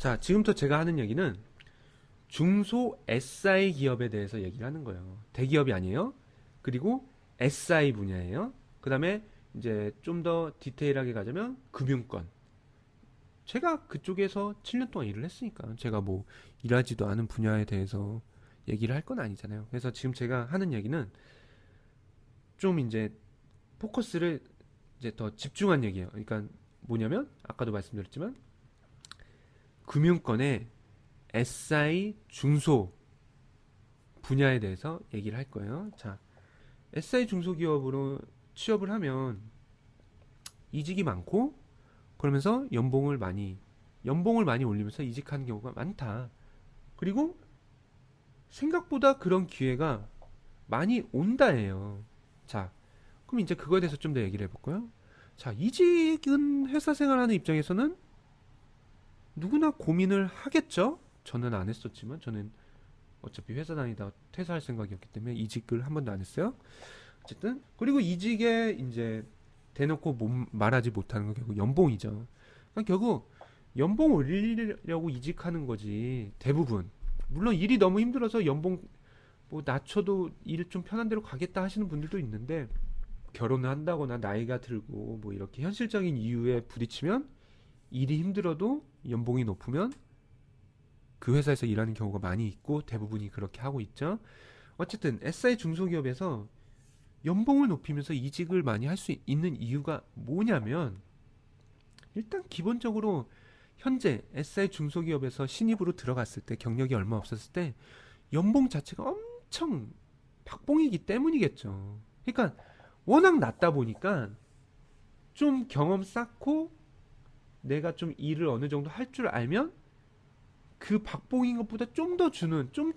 자, 지금부터 제가 하는 얘기는 중소 SI 기업에 대해서 얘기를 하는 거예요. 대기업이 아니에요. 그리고 SI 분야예요. 그 다음에 이제 좀 더 디테일하게 가자면 금융권. 제가 그쪽에서 7년 동안 일을 했으니까 제가 뭐 일하지도 않은 분야에 대해서 얘기를 할 건 아니잖아요. 그래서 지금 제가 하는 얘기는 좀 이제 포커스를 이제 더 집중한 얘기예요. 그러니까 뭐냐면 아까도 말씀드렸지만 금융권의 SI 중소 분야에 대해서 얘기를 할 거예요. 자, SI 중소기업으로 취업을 하면 이직이 많고 그러면서 연봉을 많이 올리면서 이직하는 경우가 많다. 그리고 생각보다 그런 기회가 많이 온다예요. 자, 그럼 이제 그거에 대해서 좀 더 얘기를 해볼까요? 자, 이직은 회사 생활하는 입장에서는 누구나 고민을 하겠죠? 저는 안 했었지만, 저는 어차피 회사 다니다 퇴사할 생각이었기 때문에 이직을 한 번도 안 했어요. 어쨌든, 그리고 이직에 이제 대놓고 말하지 못하는 건 결국 연봉이죠. 그러니까 결국 연봉 올리려고 이직하는 거지, 대부분. 물론 일이 너무 힘들어서 연봉 뭐 낮춰도 일 좀 편한 대로 가겠다 하시는 분들도 있는데, 결혼을 한다거나 나이가 들고 뭐 이렇게 현실적인 이유에 부딪히면 일이 힘들어도 연봉이 높으면 그 회사에서 일하는 경우가 많이 있고 대부분이 그렇게 하고 있죠. 어쨌든 SI 중소기업에서 연봉을 높이면서 이직을 많이 할 수 있는 이유가 뭐냐면 일단 기본적으로 현재 SI 중소기업에서 신입으로 들어갔을 때 경력이 얼마 없었을 때 연봉 자체가 엄청 박봉이기 때문이겠죠. 그러니까 워낙 낮다 보니까 좀 경험 쌓고 내가 좀 일을 어느 정도 할 줄 알면 그 박봉인 것보다 좀 더 주는, 좀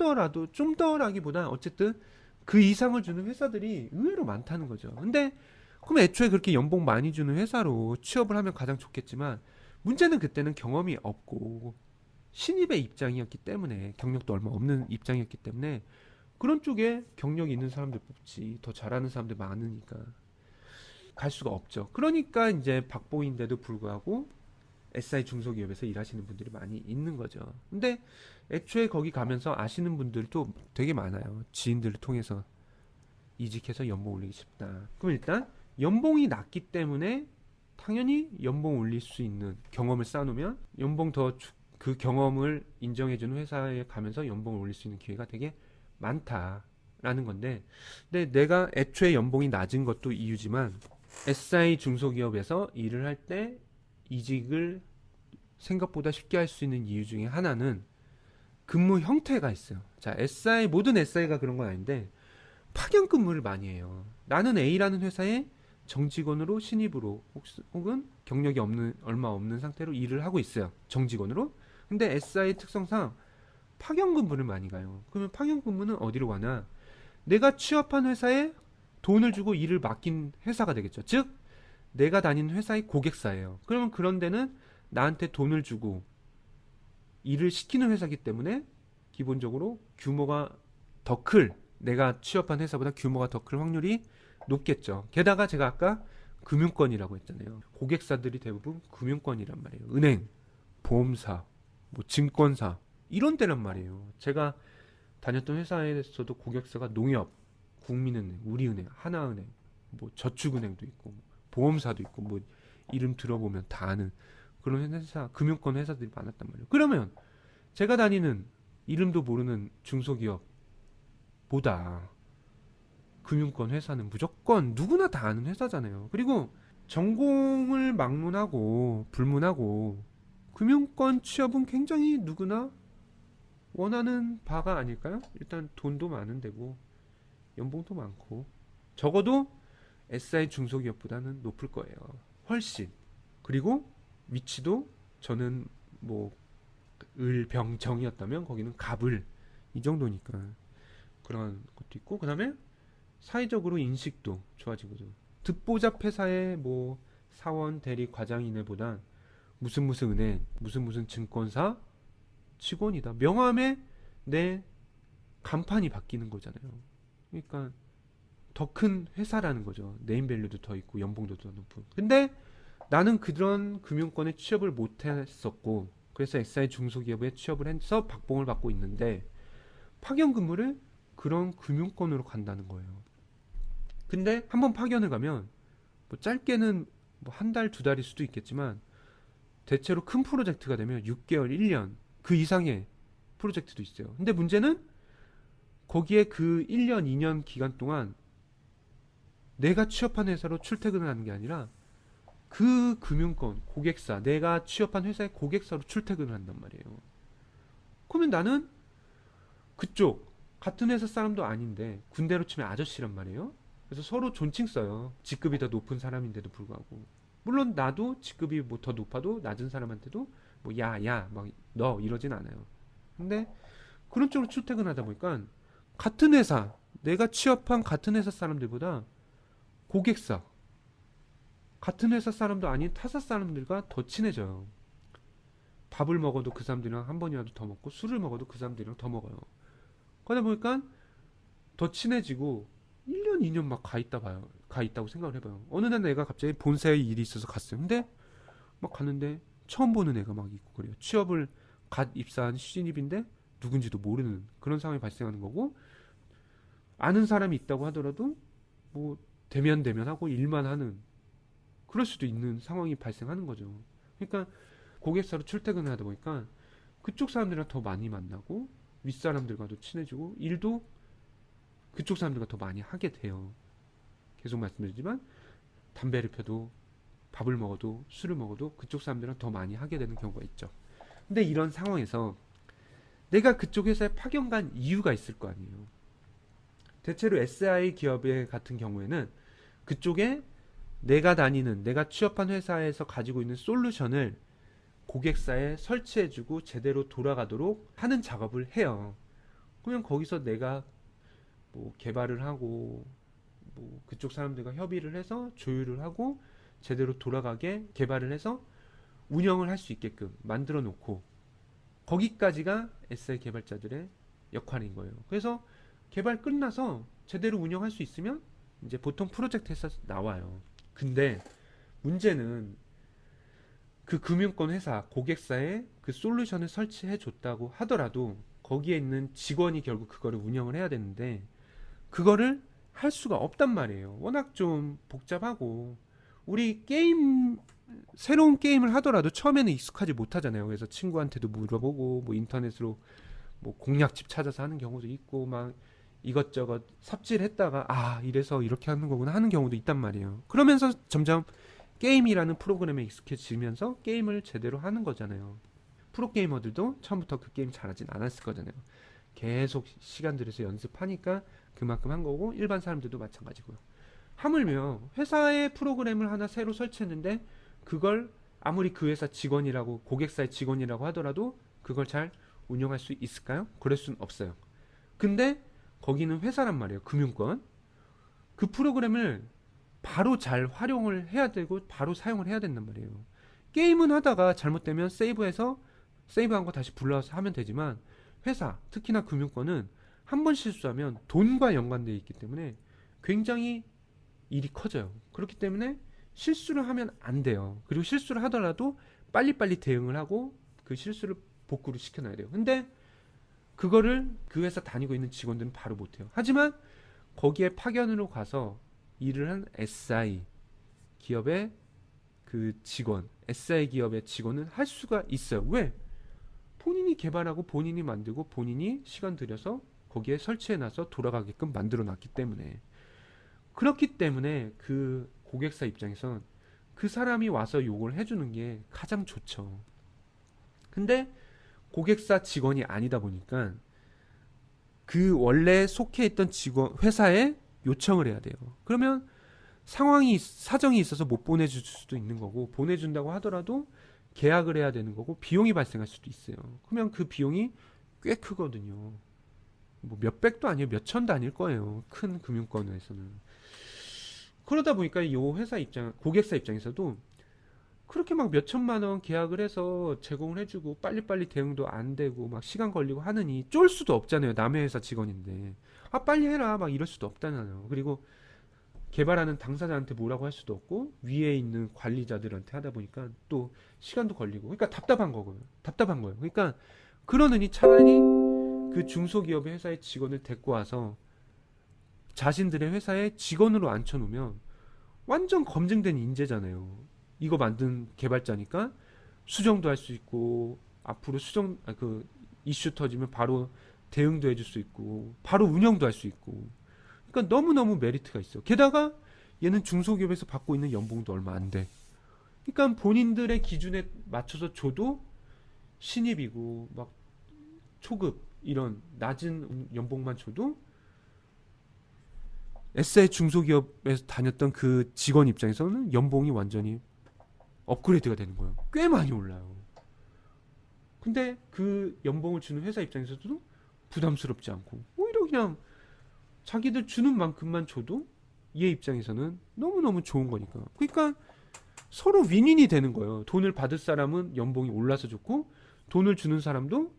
더라기보다 어쨌든 그 이상을 주는 회사들이 의외로 많다는 거죠. 근데 그럼 애초에 그렇게 연봉 많이 주는 회사로 취업을 하면 가장 좋겠지만 문제는 그때는 경험이 없고 신입의 입장이었기 때문에 경력도 얼마 없는 입장이었기 때문에 그런 쪽에 경력이 있는 사람들 뽑지 더 잘하는 사람들 많으니까 갈 수가 없죠. 그러니까 이제 박봉인데도 불구하고 SI 중소기업에서 일하시는 분들이 많이 있는 거죠. 근데 애초에 거기 가면서 아시는 분들도 되게 많아요. 지인들을 통해서 이직해서 연봉 올리기 쉽다. 그럼 일단 연봉이 낮기 때문에 당연히 연봉 올릴 수 있는 경험을 쌓아놓으면 연봉 더 그 경험을 인정해주는 회사에 가면서 연봉을 올릴 수 있는 기회가 되게 많다라는 건데, 근데 내가 애초에 연봉이 낮은 것도 이유지만 SI 중소기업에서 일을 할 때 이직을 생각보다 쉽게 할 수 있는 이유 중에 하나는 근무 형태가 있어요. 자, 모든 SI가 그런 건 아닌데 파견 근무를 많이 해요. 나는 A라는 회사에 정직원으로 신입으로 혹은 경력이 얼마 없는 상태로 일을 하고 있어요. 정직원으로. 근데 SI 특성상 파견 근무를 많이 가요. 그러면 파견 근무는 어디로 가나? 내가 취업한 회사에 돈을 주고 일을 맡긴 회사가 되겠죠. 즉, 내가 다니는 회사의 고객사예요. 그러면 그런 데는 나한테 돈을 주고 일을 시키는 회사기 때문에 기본적으로 규모가 더 내가 취업한 회사보다 규모가 더 클 확률이 높겠죠. 게다가 제가 아까 금융권이라고 했잖아요. 고객사들이 대부분 금융권이란 말이에요. 은행, 보험사, 뭐 증권사 이런 데란 말이에요. 제가 다녔던 회사에서도 고객사가 농협, 국민은행, 우리은행, 하나은행, 뭐 저축은행도 있고 보험사도 있고 뭐 이름 들어보면 다 아는 그런 회사, 금융권 회사들이 많았단 말이에요. 그러면 제가 다니는 이름도 모르는 중소기업보다 금융권 회사는 무조건 누구나 다 아는 회사잖아요. 그리고 전공을 막론하고 불문하고 금융권 취업은 굉장히 누구나 원하는 바가 아닐까요? 일단 돈도 많은 데고 연봉도 많고 적어도 SI 중소기업보다는 높을 거예요. 훨씬. 그리고 위치도 저는 뭐 을병정이었다면 거기는 갑을 이 정도니까 그런 것도 있고 그다음에 사회적으로 인식도 좋아지거든. 듣보잡 회사의 뭐 사원 대리 과장이네보단 무슨 은행 무슨 증권사 직원이다 명함에 내 간판이 바뀌는 거잖아요. 그러니까 더 큰 회사라는 거죠. 네임밸류도 더 있고 연봉도 더 높은. 근데 나는 그런 금융권에 취업을 못 했었고 그래서 SI 중소기업에 취업을 해서 박봉을 받고 있는데 파견 근무를 그런 금융권으로 간다는 거예요. 근데 한번 파견을 가면 뭐 짧게는 뭐 한 달, 두 달일 수도 있겠지만 대체로 큰 프로젝트가 되면 6개월, 1년 그 이상의 프로젝트도 있어요. 근데 문제는 거기에 그 1년, 2년 기간 동안 내가 취업한 회사로 출퇴근을 하는 게 아니라 그 금융권, 고객사, 내가 취업한 회사의 고객사로 출퇴근을 한단 말이에요. 그러면 나는 그쪽 같은 회사 사람도 아닌데 군대로 치면 아저씨란 말이에요. 그래서 서로 존칭 써요. 직급이 더 높은 사람인데도 불구하고. 물론 나도 직급이 뭐 더 높아도 낮은 사람한테도 뭐 야, 야, 막 너 이러진 않아요. 근데 그런 쪽으로 출퇴근하다 보니까 같은 회사, 내가 취업한 같은 회사 사람들보다 고객사, 같은 회사 사람도 아닌 타사 사람들과 더 친해져요. 밥을 먹어도 그 사람들이랑 한 번이라도 더 먹고 술을 먹어도 그 사람들이랑 더 먹어요. 그러다 보니까 더 친해지고 1년, 2년 막 가 있다 봐요. 가 있다고 생각을 해봐요. 어느 날 내가 갑자기 본사에 일이 있어서 갔어요. 근데 막 갔는데 처음 보는 애가 막 있고 그래요. 취업을 갓 입사한 신입인데 누군지도 모르는 그런 상황이 발생하는 거고 아는 사람이 있다고 하더라도 뭐 대면하고 일만 하는 그럴 수도 있는 상황이 발생하는 거죠. 그러니까 고객사로 출퇴근을 하다 보니까 그쪽 사람들이랑 더 많이 만나고 윗사람들과도 친해지고 일도 그쪽 사람들과 더 많이 하게 돼요. 계속 말씀드리지만 담배를 펴도 밥을 먹어도 술을 먹어도 그쪽 사람들이랑 더 많이 하게 되는 경우가 있죠. 근데 이런 상황에서 내가 그쪽 회사에 파견 간 이유가 있을 거 아니에요. 대체로 SI 기업의 같은 경우에는 그쪽에 내가 취업한 회사에서 가지고 있는 솔루션을 고객사에 설치해주고 제대로 돌아가도록 하는 작업을 해요. 그냥 거기서 내가 뭐 개발을 하고 뭐 그쪽 사람들과 협의를 해서 조율을 하고 제대로 돌아가게 개발을 해서 운영을 할 수 있게끔 만들어 놓고 거기까지가 SI 개발자들의 역할인 거예요. 그래서 개발 끝나서 제대로 운영할 수 있으면 이제 보통 프로젝트에서 나와요. 근데 문제는 그 금융권 회사 고객사에 그 솔루션을 설치해 줬다고 하더라도 거기에 있는 직원이 결국 그거를 운영을 해야 되는데 그거를 할 수가 없단 말이에요. 워낙 좀 복잡하고 우리 게임 새로운 게임을 하더라도 처음에는 익숙하지 못하잖아요. 그래서 친구한테도 물어보고 뭐 인터넷으로 뭐 공략집 찾아서 하는 경우도 있고 막 이것저것 삽질했다가 아 이래서 이렇게 하는 거구나 하는 경우도 있단 말이에요. 그러면서 점점 게임이라는 프로그램에 익숙해지면서 게임을 제대로 하는 거잖아요. 프로게이머들도 처음부터 그 게임 잘하진 않았을 거잖아요. 계속 시간 들여서 연습하니까 그만큼 한 거고 일반 사람들도 마찬가지고요. 하물며 회사의 프로그램을 하나 새로 설치했는데 그걸 아무리 그 회사 직원이라고 고객사의 직원이라고 하더라도 그걸 잘 운영할 수 있을까요? 그럴 수는 없어요. 근데 거기는 회사란 말이에요. 금융권. 그 프로그램을 바로 잘 활용을 해야 되고 바로 사용을 해야 된단 말이에요. 게임은 하다가 잘못되면 세이브해서 세이브한 거 다시 불러서 하면 되지만 회사, 특히나 금융권은 한 번 실수하면 돈과 연관되어 있기 때문에 굉장히 일이 커져요. 그렇기 때문에 실수를 하면 안 돼요. 그리고 실수를 하더라도 빨리빨리 대응을 하고 그 실수를 복구를 시켜놔야 돼요. 근데 그거를 그 회사 다니고 있는 직원들은 바로 못해요. 하지만 거기에 파견으로 가서 일을 한 SI 기업의 그 직원, SI 기업의 직원은 할 수가 있어요. 왜? 본인이 개발하고 본인이 만들고 본인이 시간 들여서 거기에 설치해놔서 돌아가게끔 만들어놨기 때문에 그렇기 때문에 그 고객사 입장에선 그 사람이 와서 요걸 해주는 게 가장 좋죠. 근데 고객사 직원이 아니다 보니까 그 원래 속해 있던 직원 회사에 요청을 해야 돼요. 그러면 사정이 있어서 못 보내줄 수도 있는 거고 보내준다고 하더라도 계약을 해야 되는 거고 비용이 발생할 수도 있어요. 그러면 그 비용이 꽤 크거든요. 뭐 몇백도 아니에요. 몇천도 아닐 거예요. 큰 금융권에서는. 그러다 보니까 이 고객사 입장에서도 그렇게 막 몇천만 원 계약을 해서 제공을 해주고 빨리빨리 대응도 안 되고 막 시간 걸리고 하느니 쫄 수도 없잖아요. 남의 회사 직원인데. 아, 빨리 해라. 막 이럴 수도 없다잖아요. 그리고 개발하는 당사자한테 뭐라고 할 수도 없고 위에 있는 관리자들한테 하다 보니까 또 시간도 걸리고 그러니까 답답한 거고요. 답답한 거예요. 그러니까 그러느니 차라리 그 중소기업의 회사의 직원을 데리고 와서 자신들의 회사에 직원으로 앉혀놓으면 완전 검증된 인재잖아요. 이거 만든 개발자니까 수정도 할 수 있고 앞으로 그 이슈 터지면 바로 대응도 해줄 수 있고 바로 운영도 할 수 있고 그러니까 너무너무 메리트가 있어요. 게다가 얘는 중소기업에서 받고 있는 연봉도 얼마 안 돼. 그러니까 본인들의 기준에 맞춰서 줘도 신입이고 막 초급 이런 낮은 연봉만 줘도 SI 중소기업에서 다녔던 그 직원 입장에서는 연봉이 완전히 업그레이드가 되는 거예요. 꽤 많이 올라요. 근데 그 연봉을 주는 회사 입장에서도 부담스럽지 않고 오히려 그냥 자기들 주는 만큼만 줘도 얘 입장에서는 너무너무 좋은 거니까. 그러니까 서로 윈윈이 되는 거예요. 돈을 받을 사람은 연봉이 올라서 좋고 돈을 주는 사람도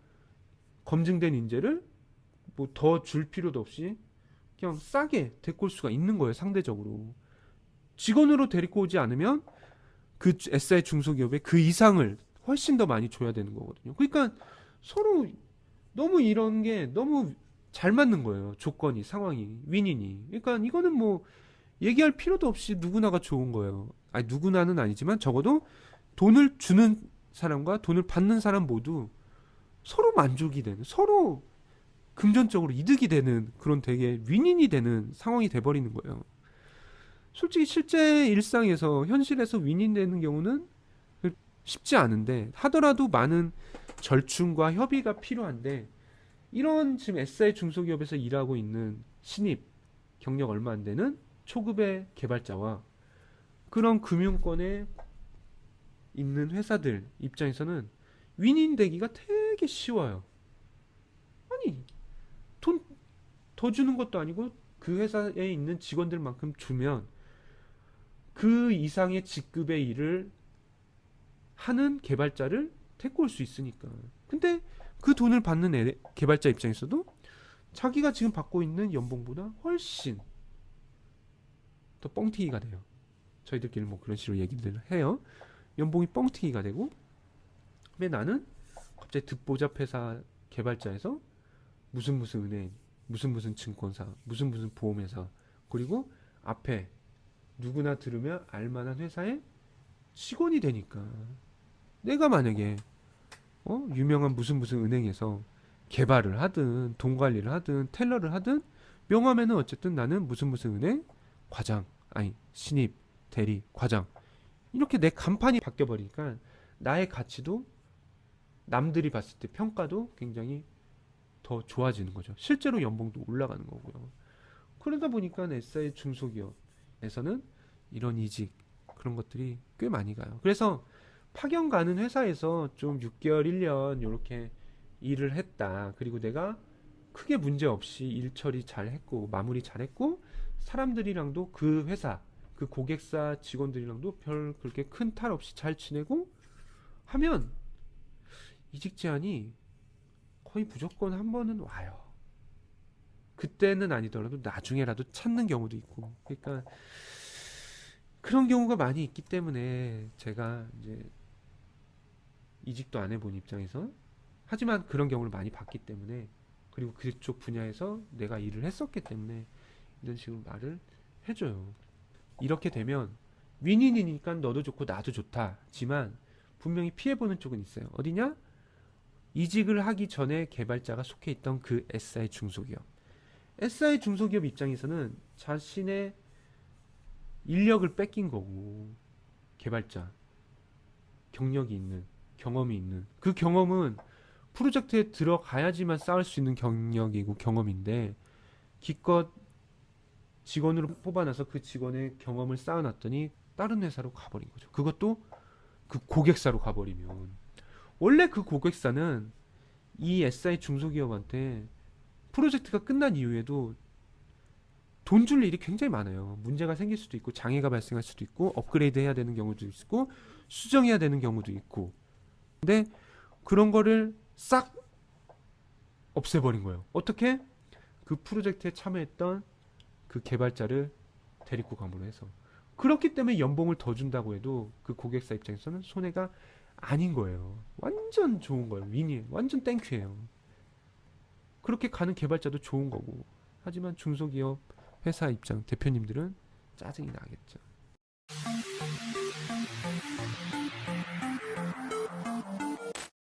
검증된 인재를 뭐 더 줄 필요도 없이 그냥 싸게 데리고 올 수가 있는 거예요. 상대적으로. 직원으로 데리고 오지 않으면 그 SI 중소기업에 그 이상을 훨씬 더 많이 줘야 되는 거거든요. 그러니까 서로 너무 이런 게 너무 잘 맞는 거예요. 조건이, 상황이, 윈윈이. 그러니까 이거는 뭐 얘기할 필요도 없이 누구나가 좋은 거예요. 아니 누구나는 아니지만 적어도 돈을 주는 사람과 돈을 받는 사람 모두 서로 만족이 되는, 서로 금전적으로 이득이 되는 그런 되게 윈윈이 되는 상황이 돼버리는 거예요. 솔직히 실제 일상에서 현실에서 윈윈 되는 경우는 쉽지 않은데 하더라도 많은 절충과 협의가 필요한데 이런 지금 SI 중소기업에서 일하고 있는 신입 경력 얼마 안 되는 초급의 개발자와 그런 금융권에 있는 회사들 입장에서는 윈윈 되기가 되게 쉬워요. 아니 돈 더 주는 것도 아니고 그 회사에 있는 직원들만큼 주면 그 이상의 직급의 일을 하는 개발자를 데리고 올 수 있으니까. 근데 그 돈을 받는 개발자 입장에서도 자기가 지금 받고 있는 연봉보다 훨씬 더 뻥튀기가 돼요. 저희들끼리 뭐 그런 식으로 얘기를 해요. 연봉이 뻥튀기가 되고 근데 나는 갑자기 듣보잡 회사 개발자에서 무슨 은행 무슨 증권사 무슨 보험회사 그리고 앞에 누구나 들으면 알만한 회사의 직원이 되니까 내가 만약에 유명한 무슨 은행에서 개발을 하든 돈 관리를 하든 텔러를 하든 명함에는 어쨌든 나는 무슨 은행 과장 아니 신입 대리 과장 이렇게 내 간판이 바뀌어 버리니까 나의 가치도 남들이 봤을 때 평가도 굉장히 더 좋아지는 거죠. 실제로 연봉도 올라가는 거고요. 그러다 보니까 SI 중소기업에서는 이런 이직 그런 것들이 꽤 많이 가요. 그래서 파견 가는 회사에서 좀 6개월, 1년 이렇게 일을 했다. 그리고 내가 크게 문제 없이 일 처리 잘 했고 마무리 잘 했고 사람들이랑도 그 회사 그 고객사 직원들이랑도 별 그렇게 큰 탈 없이 잘 지내고 하면 이직 제안이 거의 무조건 한 번은 와요. 그때는 아니더라도 나중에라도 찾는 경우도 있고. 그러니까 그런 경우가 많이 있기 때문에 제가 이제 이직도 안 해본 입장에서 하지만 그런 경우를 많이 봤기 때문에 그리고 그쪽 분야에서 내가 일을 했었기 때문에 이런 식으로 말을 해줘요. 이렇게 되면 윈윈이니까 너도 좋고 나도 좋다지만 분명히 피해보는 쪽은 있어요. 어디냐? 이직을 하기 전에 개발자가 속해 있던 그 SI 중소기업. SI 중소기업 입장에서는 자신의 인력을 뺏긴 거고 개발자 경력이 있는 경험이 있는 그 경험은 프로젝트에 들어가야지만 쌓을 수 있는 경력이고 경험인데 기껏 직원으로 뽑아놔서 그 직원의 경험을 쌓아놨더니 다른 회사로 가버린 거죠. 그것도 그 고객사로 가버리면 원래 그 고객사는 이 SI 중소기업한테 프로젝트가 끝난 이후에도 돈 줄 일이 굉장히 많아요. 문제가 생길 수도 있고 장애가 발생할 수도 있고 업그레이드 해야 되는 경우도 있고 수정해야 되는 경우도 있고 근데 그런 거를 싹 없애버린 거예요. 어떻게? 그 프로젝트에 참여했던 그 개발자를 대리코 감으로 해서. 그렇기 때문에 연봉을 더 준다고 해도 그 고객사 입장에서는 손해가 아닌 거예요. 완전 좋은 거예요. 윈이 완전 땡큐예요. 그렇게 가는 개발자도 좋은 거고. 하지만 중소기업 회사 입장 대표님들은 짜증이 나겠죠.